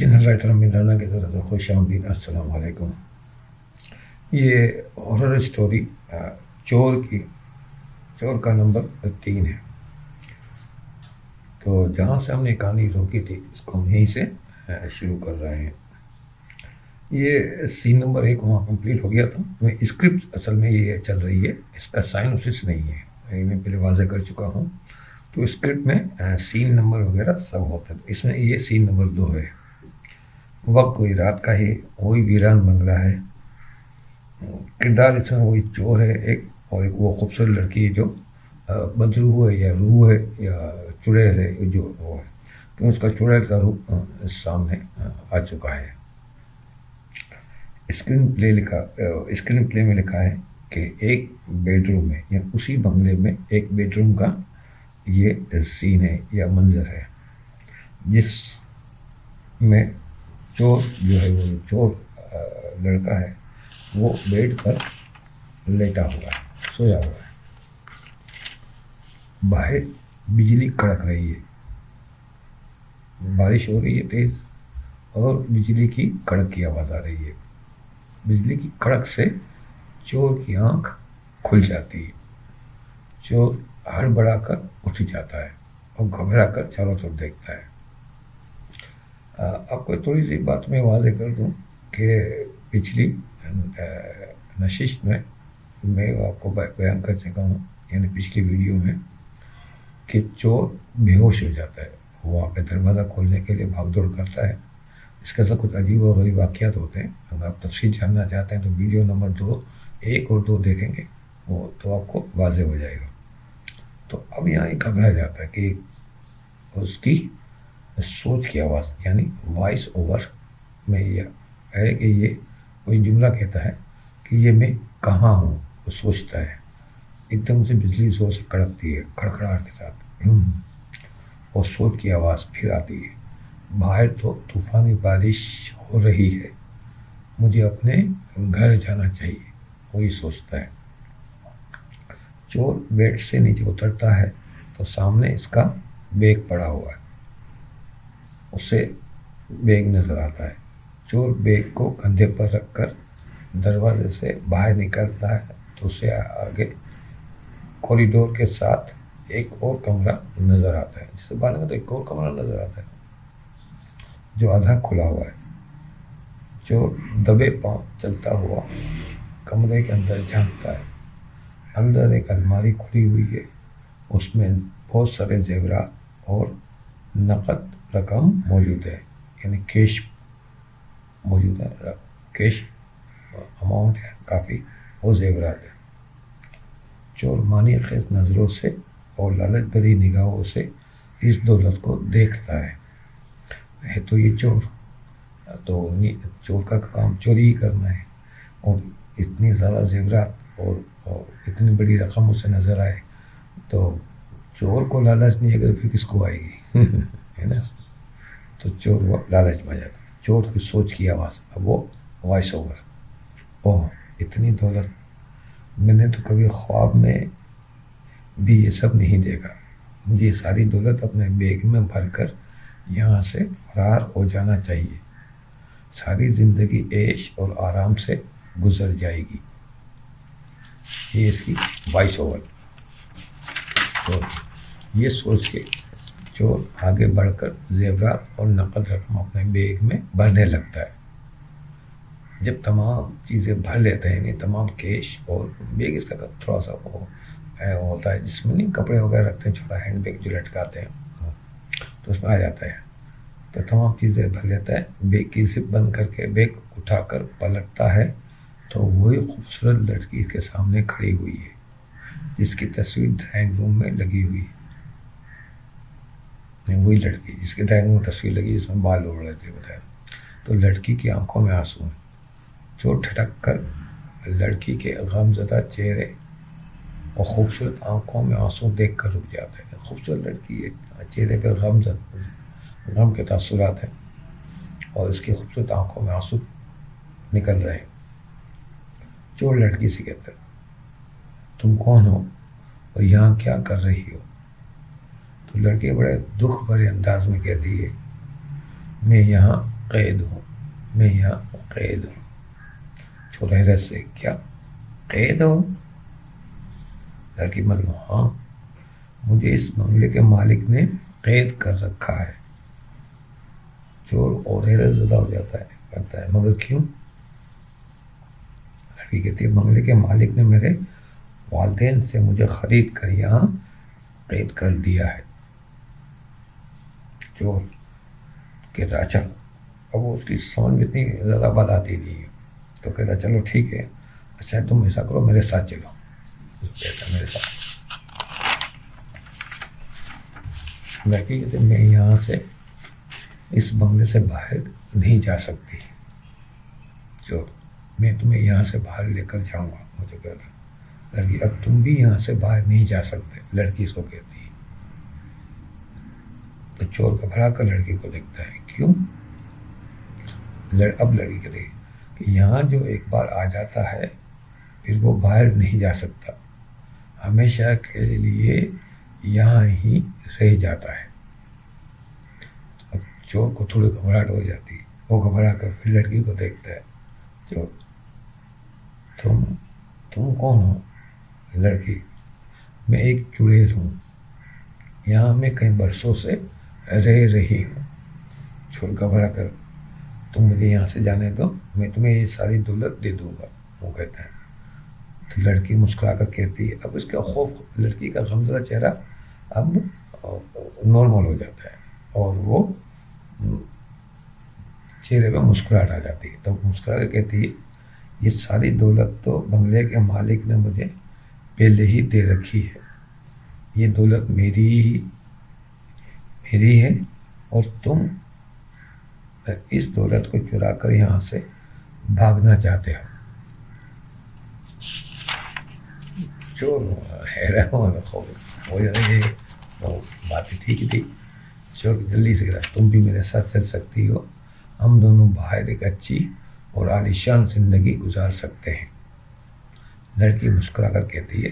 General writer امین رانا کی طرف سے خوش آمدید، السلام علیکم۔ یہ ہارر اسٹوری چور کا نمبر 3 ہے۔ تو جہاں سے ہم نے کہانی روکی تھی اس کو ہم یہیں سے شروع کر رہے ہیں۔ یہ سین نمبر 1 وہاں کمپلیٹ ہو گیا تھا۔ میں اسکرپٹ اصل میں یہ چل رہی ہے، اس کا سائنوسس نہیں ہے، میں پہلے واضح کر چکا ہوں۔ تو اسکرپٹ میں سین نمبر وغیرہ سب ہوتا ہے، اس میں یہ سین نمبر 2 ہے۔ وقت وہی رات کا ہے، وہی ویران بنگلہ ہے، کردار اس میں وہی چور ہے ایک، اور ایک وہ خوبصورت لڑکی ہے جو بدروح ہے یا روح ہے یا چڑیل ہے، جو وہ ہے کہ اس کا چڑیل کا روح سامنے آ چکا ہے۔ اسکرین پلے میں لکھا ہے کہ ایک بیڈ روم میں یا اسی بنگلے میں ایک بیڈ روم کا یہ سین ہے یا منظر ہے، جس میں چور جو ہے، وہ چور لڑکا ہے، وہ بیڈ پر لیٹا ہوا ہے، سویا ہوا ہے۔ باہر بجلی کڑک رہی ہے، بارش ہو رہی ہے تیز، اور بجلی کی کڑک کی آواز آ رہی ہے۔ بجلی کی کڑک سے چور کی آنکھ کھل جاتی ہے۔ چور ہڑبڑا کر اٹھ جاتا ہے اور گھبرا کر چاروں طرف دیکھتا ہے۔ آپ کو تھوڑی سی بات میں واضح کر دوں کہ پچھلی نشست میں آپ کو بیان کر چکا ہوں، یعنی پچھلی ویڈیو میں، کہ چور بے ہوش ہو جاتا ہے، وہاں پہ دروازہ کھولنے کے لیے بھاگ دوڑ کرتا ہے۔ اس کے ساتھ کچھ عجیب و غریب واقعات ہوتے ہیں۔ اگر آپ تفصیل جاننا چاہتے ہیں تو ویڈیو نمبر 1 اور 2 دیکھیں گے، وہ تو آپ کو واضح ہو جائے گا۔ تو اب یہاں ایک گھبرا جاتا ہے کہ اس کی سوچ کی آواز، یعنی وائس اوور میں یہ ہے کہ یہ کوئی جملہ کہتا ہے کہ یہ میں کہاں ہوں، وہ سوچتا ہے۔ ایک دم سے بجلی زور سے کڑکتی ہے، کڑکڑاہٹ کے ساتھ، اور سوچ کی آواز پھر آتی ہے، باہر تو طوفانی بارش ہو رہی ہے، مجھے اپنے گھر جانا چاہیے، وہی سوچتا ہے۔ چور بیڈ سے نیچے اترتا ہے تو سامنے اس کا بیگ پڑا ہوا ہے، اسے بیگ نظر آتا ہے۔ چور بیگ کو کندھے پر رکھ کر دروازے سے باہر نکلتا ہے تو اسے آگے کوریڈور کے ساتھ ایک اور کمرہ نظر آتا ہے، جس سے باہر نکلتا ایک اور کمرہ نظر آتا ہے جو آدھا کھلا ہوا ہے۔ چور دبے پاؤں چلتا ہوا کمرے کے اندر جھانکتا ہے۔ اندر ایک الماری کھلی ہوئی ہے، اس میں بہت سارے زیورات اور نقد رقم موجود ہے، یعنی کیش موجود ہے، کیش اماؤنٹ ہے کافی، وہ زیورات ہے۔ چور مانی خیز نظروں سے اور لالچ بھری نگاہوں سے اس دولت کو دیکھتا ہے تو یہ چور کا کام چوری ہی کرنا ہے، اور اتنی زیادہ زیورات اور اتنی بڑی رقم اسے نظر آئے تو چور کو لالچ نہیں اگر پھر کس کو آئے گی ہے نا۔ تو چور وہ لالچ میں آ جاتا ہے۔ چور کی سوچ کی آواز، اب وہ وائس اوور، اوہ اتنی دولت، میں نے تو کبھی خواب میں بھی یہ سب نہیں دیکھا، مجھے یہ ساری دولت اپنے بیگ میں بھر کر یہاں سے فرار ہو جانا چاہیے، ساری زندگی عیش اور آرام سے گزر جائے گی۔ یہ اس کی وائس اوور۔ یہ سوچ کے چور آگے بڑھ کر زیورات اور نقد رقم اپنے بیگ میں بھرنے لگتا ہے۔ جب تمام چیزیں بھر لیتے ہیں، یعنی تمام کیش، اور بیگ اس کا تھوڑا سا ہوتا ہے جس میں نہیں کپڑے وغیرہ رکھتے ہیں، چھوٹا ہینڈ بیگ جو لٹکاتے ہیں، تو اس میں آ جاتا ہے، تو تمام چیزیں بھر لیتا ہے۔ بیگ کی زپ بند کر کے بیگ اٹھا کر پلٹتا ہے تو وہی خوبصورت لڑکی کے سامنے کھڑی ہوئی ہے جس کی تصویر ڈرائنگ روم میں لگی ہوئی ہے۔ وہی لڑکی جس کی ڈرائنگ روم میں تصویر لگی، جس میں بال اڑ رہے تھے، بتایا۔ تو لڑکی کی آنکھوں میں آنسو ہیں۔ چور ٹھٹک کر لڑکی کے غمزدہ چہرے اور خوبصورت آنکھوں میں آنسو دیکھ کر رک جاتا ہے۔ خوبصورت لڑکی ہے، چہرے پہ غم کے تاثرات ہیں، اور اس کی خوبصورت آنکھوں میں آنسو نکل رہے ہیں۔ چور لڑکی سے کہتا ہے، تم کون ہو اور یہاں کیا کر رہی ہو؟ تو لڑکی بڑے دکھ بھرے انداز میں کہتی ہے، میں یہاں قید ہوں، میں یہاں قید ہوں. چور حیرت سے کیا قید ہوں؟ لڑکی مطلب ہاں، مجھے اس بنگلے کے مالک نے قید کر رکھا ہے. چور اور حیرت زدہ ہو جاتا ہے، کہتا ہے مگر کیوں؟ لڑکی کہتی ہے بنگلے کے مالک نے میرے والدین سے مجھے خرید کر یہاں قید کر دیا ہے. چور کہتا اچھا، اب اس کی سمجھ میں اتنی زیادہ بات آتی نہیں ہے تو کہتا چلو ٹھیک ہے، اچھا تم ایسا کرو میرے ساتھ چلو. کہتا میرے ساتھ. لڑکی کہتے میں یہاں سے اس بنگلے سے باہر نہیں جا سکتی. چور میں تمہیں یہاں سے باہر لے کر جاؤں گا. مجھے کہتا لڑکی اب تم بھی یہاں سے باہر نہیں جا سکتے. لڑکی اس کو کہتی ہے. تو چور گھبرا کر لڑکی کو دیکھتا ہے. کیوں؟ اب لڑکی کہتی ہے کہ یہاں جو ایک بار آ جاتا ہے پھر وہ باہر نہیں جا سکتا، ہمیشہ کے لیے یہاں ہی رہ جاتا ہے. اب چور کو تھوڑی گھبراہٹ ہو جاتی ہے. وہ گھبرا کر پھر لڑکی کو دیکھتا ہے. چور تم کون ہو؟ لڑکی میں ایک چڑیل ہوں، یہاں میں کئی برسوں سے رہ رہی ہوں. چور گھبرا کر تم مجھے یہاں سے جانے دو، میں تمہیں یہ ساری دولت دے دوں گا. وہ کہتا ہے. تو لڑکی مسکرا کر کہتی ہے. اب اس کا خوف، لڑکی کا غمزدہ چہرہ اب نارمل ہو جاتا ہے اور وہ چہرے پہ مسکراہٹ آ جاتی ہے. تو مسکرا کر کہتی ہے یہ ساری دولت تو بنگلے کے مالک نے مجھے پہلے ہی دے رکھی ہے. یہ دولت میری ہے اور تم اس دولت کو چرا کر یہاں سے بھاگنا چاہتے ہو. چور حیران ہو جائے، باتیں ٹھیک ہی تھی. چور جلدی سے کہا تم بھی میرے ساتھ چل سکتی ہو، ہم دونوں باہر ایک اچھی اور عالیشان زندگی گزار سکتے ہیں. لڑکی مسکرا کر کہتی ہے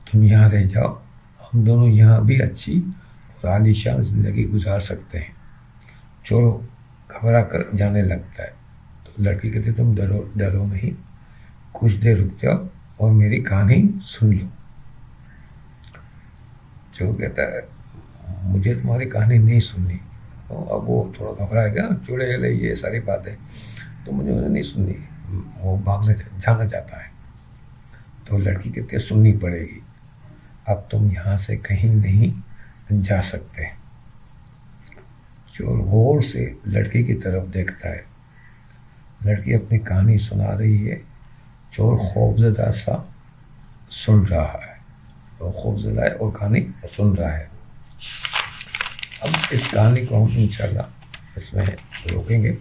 تم یہاں رہ جاؤ، ہم دونوں یہاں بھی اچھی اور عالیشان زندگی گزار سکتے ہیں. چور گھبرا کر جانے لگتا ہے. تو لڑکی کہتی ہے تم ڈرو نہیں، کچھ دیر رک جاؤ اور میری کہانی سن لو. چور کہتا ہے مجھے تمہاری کہانی نہیں سننی. اب وہ تھوڑا گھبرائے گا نا، چڑیل یہ ساری باتیں تو مجھے نہیں سننی. وہ جانا چاہتا ہے. تو لڑکی کہتی ہے سننی پڑے گی، اب تم یہاں سے کہیں نہیں جا سکتے. چور غور سے لڑکی کی طرف دیکھتا ہے. لڑکی اپنی کہانی سنا رہی ہے. چور خوفزدہ سا سن رہا ہے. وہ خوفزدہ ہے اور کہانی سن رہا ہے. اب اس کہانی کو ہم انشاءاللہ اس میں روکیں گے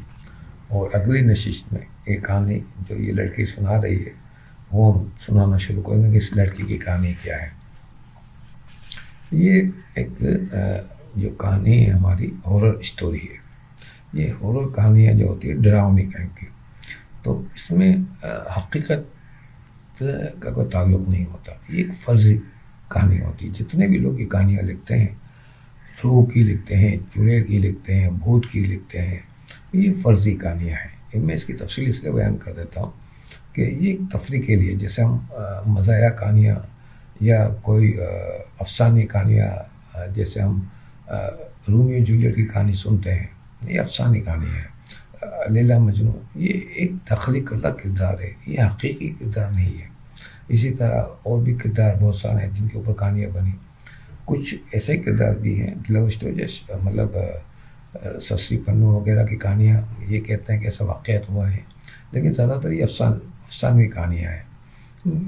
اور اگلی نشست میں یہ کہانی جو یہ لڑکی سنا رہی ہے وہ ہم سنانا شروع کریں گے کہ اس لڑکی کی کہانی کیا ہے. یہ ایک جو کہانی ہے ہماری ہارر اسٹوری ہے. یہ ہارر کہانیاں جو ہوتی ہے ڈراؤنی قسم کی، تو اس میں حقیقت کا کوئی تعلق نہیں ہوتا. یہ ایک فرضی کہانی ہوتی ہے. جتنے بھی لوگ یہ کہانیاں لکھتے ہیں، روح کی لکھتے ہیں، چڑیل کی لکھتے ہیں، بھوت کی لکھتے ہیں، یہ فرضی کہانیاں ہیں. میں اس کی تفصیل اس لیے بیان کر دیتا ہوں کہ یہ ایک تفریح کے لیے، جیسے ہم مزاحیہ کہانیاں یا کوئی افسانے کہانیاں، جیسے ہم رومیو جولیٹ کی کہانی سنتے ہیں، یہ افسانی کہانی ہے. لیلا مجنوں یہ ایک تخلیق کردہ کردار ہے، یہ حقیقی کردار نہیں ہے. اسی طرح اور بھی کردار بہت سارے ہیں جن کے اوپر کہانیاں بنی. کچھ ایسے کردار بھی ہیں لو اسٹوری، مطلب سسی پنو وغیرہ کی کہانیاں یہ کہتے ہیں کہ ایسا واقعات ہوا ہے، لیکن زیادہ تر یہ افسانوی کہانیاں ہیں.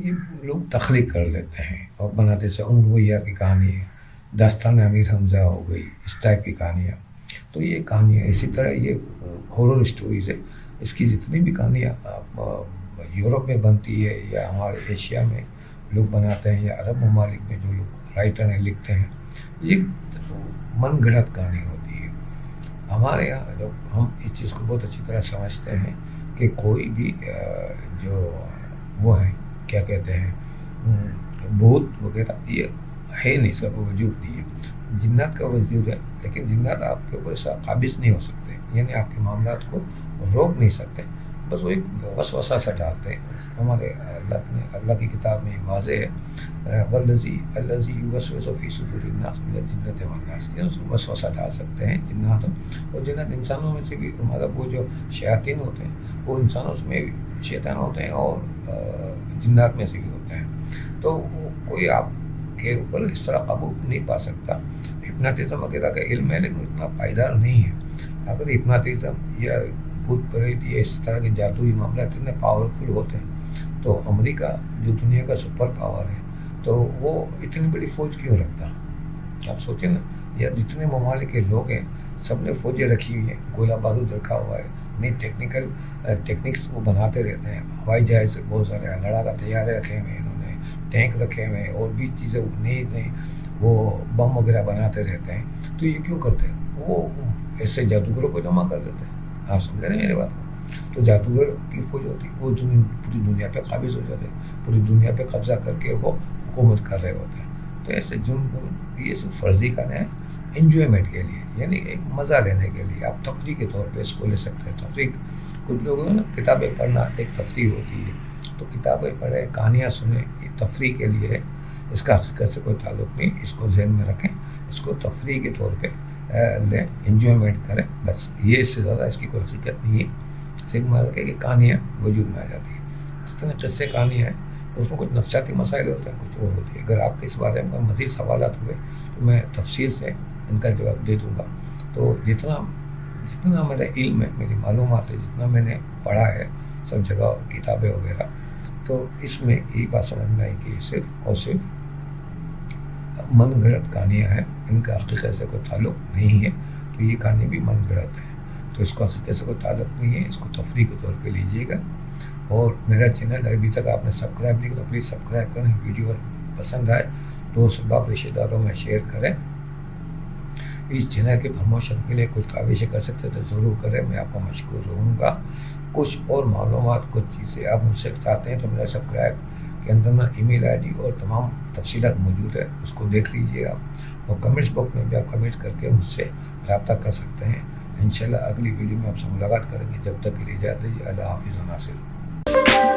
یہ لوگ تخلیق کر لیتے ہیں اور بناتے سے عمر ویہ کی کہانی ہے، داستان امیر حمزہ ہو گئی، اس ٹائپ کی کہانیاں. تو یہ کہانیاں اسی طرح یہ ہارر اسٹوریز ہے. اس کی جتنی بھی کہانیاں یورپ میں بنتی ہے یا ہمارے ایشیا میں لوگ بناتے ہیں یا عرب ممالک میں جو لوگ رائٹر ہیں لکھتے ہیں، یہ من گھڑت کہانی ہوتی ہے. ہمارے یہاں جب ہم اس چیز کو بہت اچھی طرح سمجھتے ہیں کہ کوئی بھی جو وہ ہے کیا کہتے ہیں بھوت وغیرہ یہ ہے نہیں، سب وجود نہیں ہے. جنات کا وجود ہے لیکن جنات آپ کے اوپر ایسا قابض نہیں ہو سکتے. یعنی آپ کے معاملات کو روک نہیں سکتے، بس وہ ایک وسوسہ سا ڈالتے ہیں. ہمارے اللہ کی کتاب میں واضح ہے والذی یوسوس فی صدور الناس من الجنۃ والناس، یہ وسوسہ ڈال سکتے ہیں جنات، اور جنات انسانوں میں سے بھی، مطلب وہ جو شیاطین ہوتے ہیں وہ انسانوں میں بھی شیطان ہوتے ہیں اور جنات میں سے بھی ہوتے ہیں. تو کوئی آپ کے اوپر اس طرح قابو نہیں پا سکتا. ہپناٹزم وغیرہ کا علم ہے لیکن اتنا پائیدار نہیں ہے. اگر ہپناٹزم یا بھوت پریت یا اس طرح کے جادوئی معاملات اتنے پاورفل ہوتے ہیں تو امریکہ جو دنیا کا سپر پاور ہے تو وہ اتنی بڑی فوج کیوں رکھتا؟ آپ سوچیں نا، یا جتنے ممالک کے لوگ ہیں سب نے فوجیں رکھی ہوئی ہیں، گولہ بارود رکھا ہوا ہے، نئی ٹیکنکس وہ بناتے رہتے ہیں، ہوائی جہاز بہت سارے لڑاکا طیارے رکھے ہوئے ہیں، انہوں نے ٹینک رکھے ہوئے ہیں، اور بھی چیزیں نئی وہ بم وغیرہ بناتے رہتے ہیں. تو یہ کیوں کرتے ہیں؟ وہ ایسے جادوگروں کو جمع کر دیتے ہیں. آپ سمجھ رہے ہیں میری بات کو؟ تو جادوگر کی فوج ہوتی ہے، وہ پوری دنیا پہ قابض ہو جاتے ہیں، پوری دنیا پہ قبضہ کر کے وہ حکومت کر رہے ہوتے ہیں. تو ایسے یہ سب فرضی کرنے ہیں انجوائمنٹ کے لیے، یعنی ایک مزہ لینے کے لیے. آپ تفریح کے طور پہ اس کو لے سکتے ہیں. تفریح، کچھ لوگوں نے کتابیں پڑھنا ایک تفریح ہوتی ہے، تو کتابیں پڑھیں، کہانیاں سنیں، یہ تفریح کے لیے ہے. اس کا حقیقت سے کوئی تعلق نہیں، اس کو ذہن میں رکھیں، اس کو تفریح کے طور پہ لیں، انجوائمنٹ کریں، بس. یہ اس سے زیادہ اس کی کوئی حقیقت نہیں ہے. صرف مطلب کہ کہانیاں وجود میں آ جاتی ہیں. جتنے قصے کہانیاں ہیں اس میں کچھ نفسیاتی مسائل ہوتے ہیں، کچھ اور ہوتی ہے. اگر آپ کے اس بارے میں مزید سوالات ہوئے تو میں تفصیل سے ان کا جواب دے دوں گا. تو جتنا میرا علم ہے، میری معلومات ہے، جتنا میں نے پڑھا ہے سب جگہ کتابیں وغیرہ، تو اس میں یہی بات سمجھ میں آئی کہ یہ صرف اور صرف من گھڑت کہانیاں ہیں، ان کا حقیقت سے کوئی تعلق نہیں ہے. تو یہ کہانی بھی من گھڑت ہے، تو اس کو حقیقت سے کوئی تعلق نہیں ہے. اس کو تفریح کے طور پہ لیجیے گا. اور میرا چینل ابھی تک آپ نے سبسکرائب نہیں کیا تو پلیز سبسکرائب کریں. ویڈیو پسند آئے دوست احباب رشتہ داروں میں شیئر کریں. اس چینل کے پروموشن کے لیے کچھ کاوشیں کر سکتے تو ضرور کریں، میں آپ کو مشکور رہوں گا. کچھ اور معلومات، کچھ چیزیں آپ مجھ سے چاہتے ہیں تو میرا سبسکرائب کے اندر نا ای میل آئی ڈی اور تمام تفصیلات موجود ہے، اس کو دیکھ لیجیے آپ. اور کمنٹس باکس میں بھی آپ کمنٹ کر کے مجھ سے رابطہ کر سکتے ہیں. انشاءاللہ اگلی ویڈیو میں آپ سے ملاقات کریں گے. جب تک کے لیے اجازت دیجیے. اللہ حافظ و ناصر.